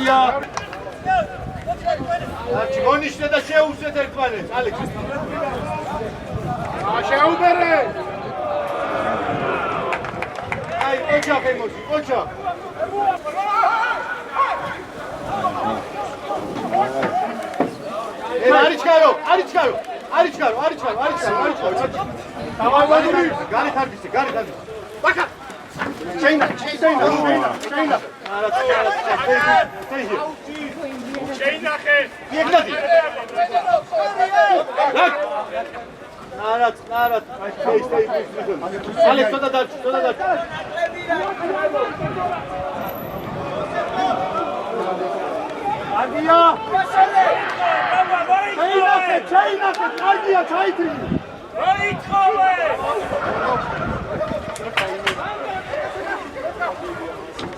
Aglia. Goniește de ce u se terpane, Alex. Așa ubere. Hai, ocha famosi, ocha. Arichkaro. Tamam, gari tarbisi. Bakın. Şeyna. Şeyna ke. Yekladi. Lan. Narat. Stay. Alex, toda dar. Aglia. Şeyna ke. Aglia çaytri.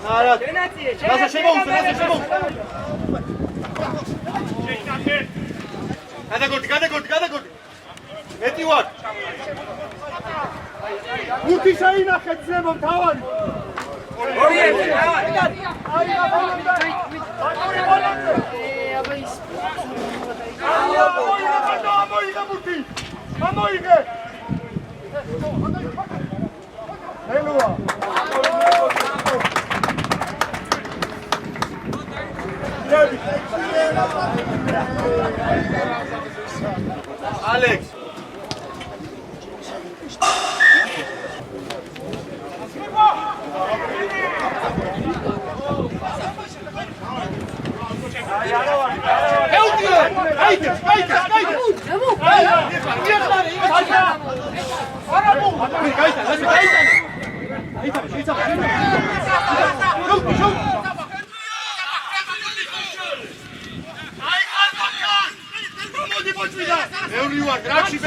Narat. Nasıl şey olsun? Hadi gol. Eti var. Muti şeyna ketsem tavan. Alex. Haydi. Everyone, Draxi.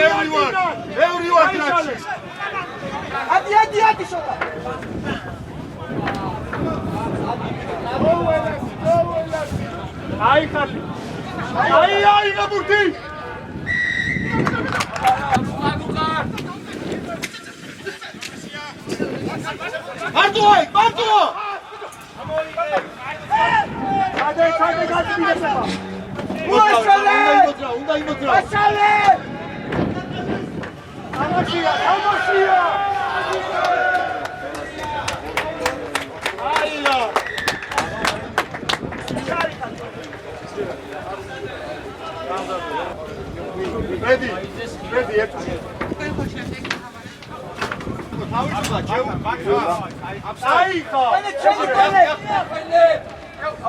Hadi şota. Ay Carli. Ay Gaburti. Bardo. Hadi bir de sefa. Unda inbotra. Aşağıya. Amaşia. Ayla. Ready.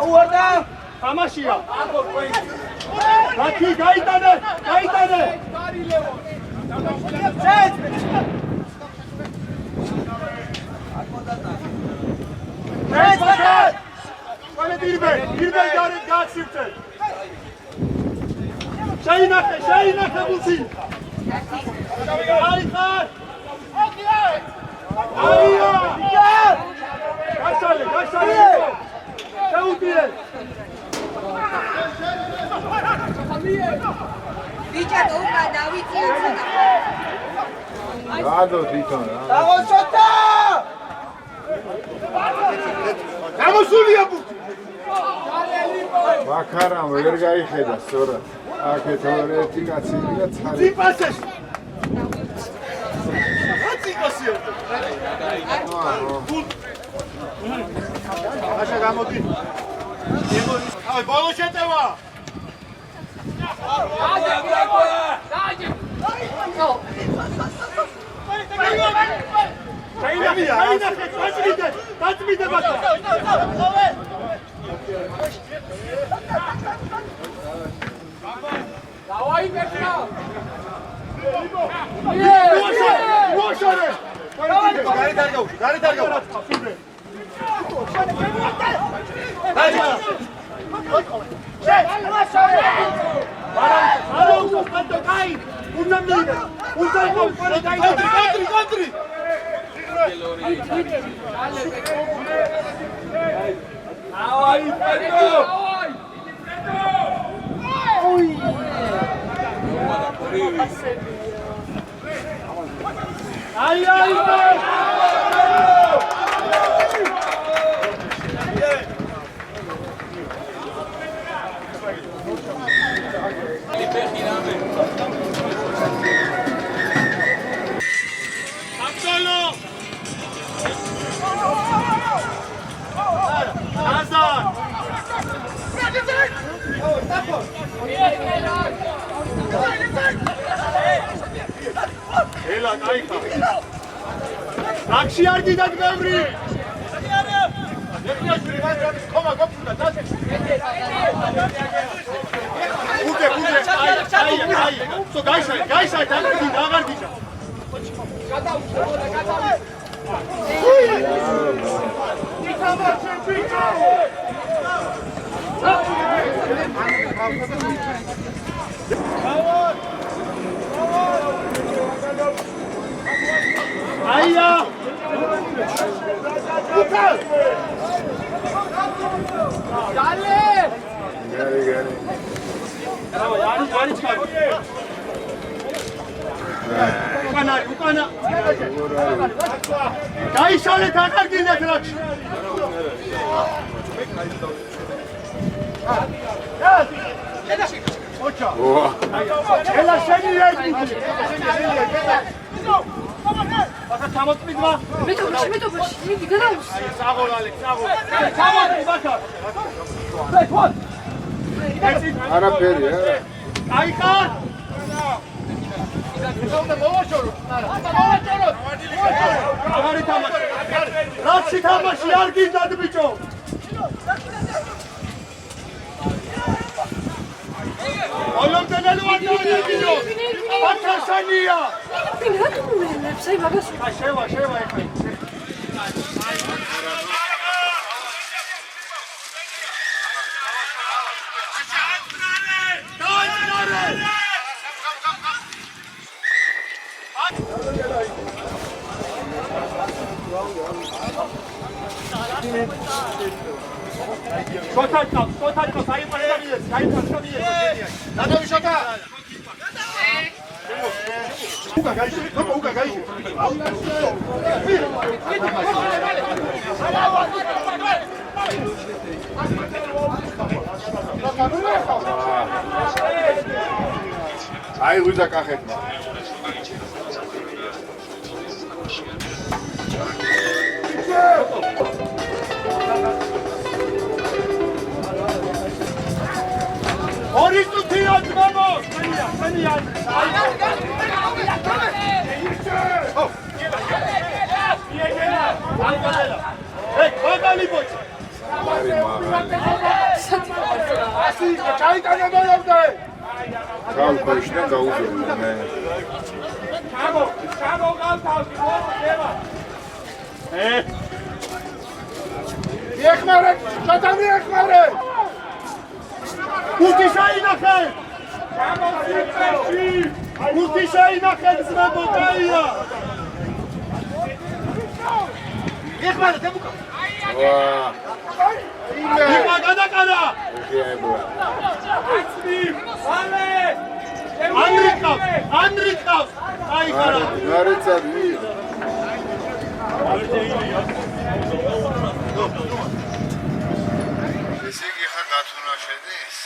Orada. Amaşia. Rakı gaitane. Set. Böyle bir ben gari sürtün. Şeyna bulsun. Harika. Kaç tane? Çabuk diye. Vijay Oka David Rado Titon. Გამოსულია ბუთი. Მაქარამ ვერ გაიხედა სწორად. აქეთ ერთი კაცი და ცარი. ძიპასეს. აციკოსიო. აშა გამოდი. აი ბოლო შეტევა. Тацмиде бата. Давай бега. Мошаре. Гარი დარგავ. Country. Ai, Pedro! Ui! Ai! გილა, კაიხა. აქში არ გიდათ ბევრი. ეხლიაშვილი მას ხომა გოფunda, დაწე. უგე, აი. სო გაიშაი, აღარ გიჯა. Aia! Dale! Gari. Bravo, yani çıkar. Ukana. Gaişale takar gilde kıraç. Oça. Ela seni yerdi. Bakın tamam mı var? Meto baş. İyi gidelim. Sağ ol Alex, sağ ol. Tamam bakın. Bek var. Ara peri, ara. Aykan. Agari tamam. Raçi tamam, şiar gizladı biço. Oğlum döneli var ne gidiyor? Bakın sen ya. Şey var. Şotat, sayın parayabiliriz. Sayın konuşabiliriz. Hadi bir şota. Uga gayışı. Ay güzel kahretme. Oristu tiyat vamos. Seni ya. Hey, bagali boç. Çay tane doyurdu. Kal koşuna gavuzuyor. Çamo gal tavsi. Ekmare, şatanı ekmare. Mutişayı nakal. Mutişayı nakal zıma botayya. Ekmare çabuk. Vaa. İma kana. Andrikov. Ay kara. Naritsa değil. Εσύ είχα κάτσουν να σε δεις.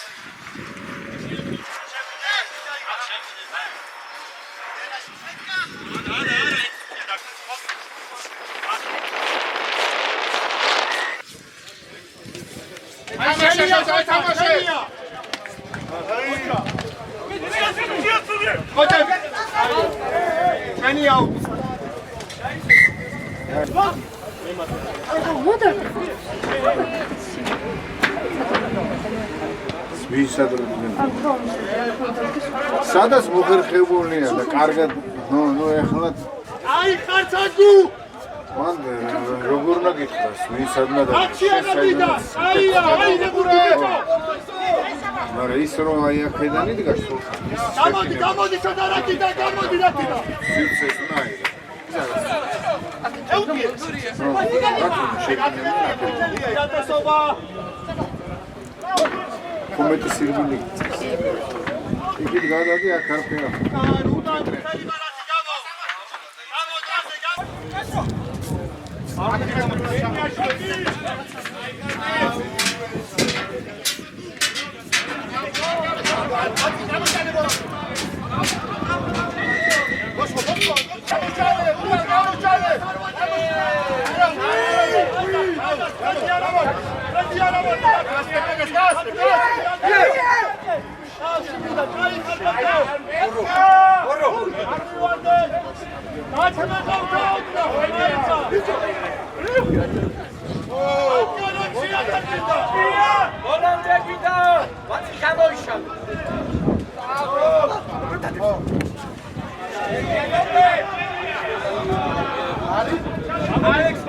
Seni yav. სადაც მოხერხებულია და კარგად ნუ ეხლა აი ხარცაგუ მან როგორ უნდა გითხრას ვისადმა და აი ნებურეთო მაგრამ ის რომ აი აქედან იდგა სულ გამოდი ჩადარაკი და გამოდი რაკიდა სიცეს ნაირ გადასობა კომენტი სირბილი იგი გადადი აქ არ ფერა Alex,